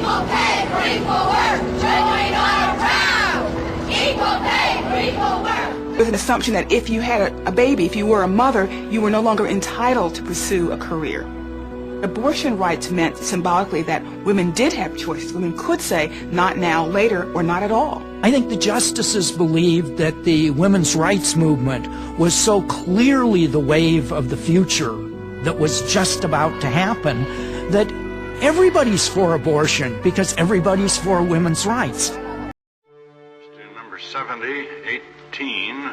Equal pay for equal work. Join our crowd. Equal pay for equal work. With an assumption that if you had a baby, if you were a mother, you were no longer entitled to pursue a career. Abortion rights meant symbolically that women did have choices. Women could say, not now, later, or not at all. I think the justices believed that the women's rights movement was so clearly the wave of the future that was just about to happen that everybody's for abortion because everybody's for women's rights. Number 7018,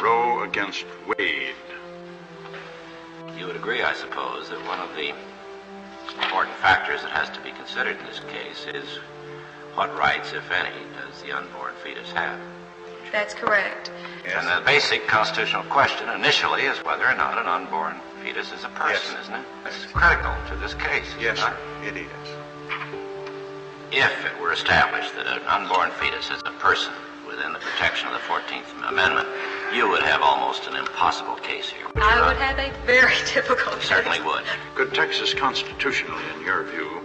Roe against Wade. You would agree, I suppose, that one of the important factors that has to be considered in this case is what rights, if any, does the unborn fetus have? That's correct. Yes. And the basic constitutional question initially is whether or not an unborn fetus is a person, yes. Isn't it? It's critical to this case. Yes, sir, it is. If it were established that an unborn fetus is a person within the protection of the 14th Amendment, you would have almost an impossible case here. I would have a very difficult case. Certainly would. Could Texas constitutionally, in your view,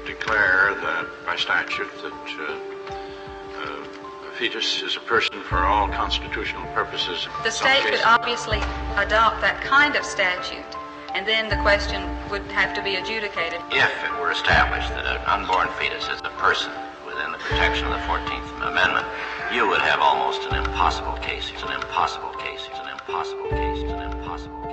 declare that by statute that a fetus is a person for all constitutional purposes? The state could obviously adopt that kind of statute, and then the question would have to be adjudicated. If it were established that an unborn fetus is a person within the protection of the 14th Amendment, you would have almost an impossible case. It's an impossible case. It's an impossible case. It's an impossible case.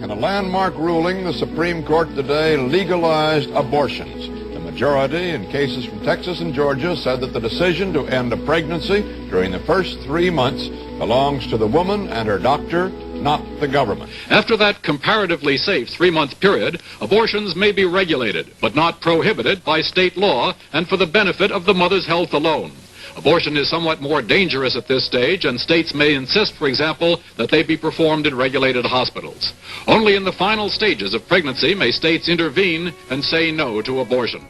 In a landmark ruling, the Supreme Court today legalized abortions. The majority in cases from Texas and Georgia said that the decision to end a pregnancy during the first 3 months belongs to the woman and her doctor, not the government. After that comparatively safe 3-month period, abortions may be regulated, but not prohibited by state law and for the benefit of the mother's health alone. Abortion is somewhat more dangerous at this stage, and states may insist, for example, that they be performed in regulated hospitals. Only in the final stages of pregnancy may states intervene and say no to abortion.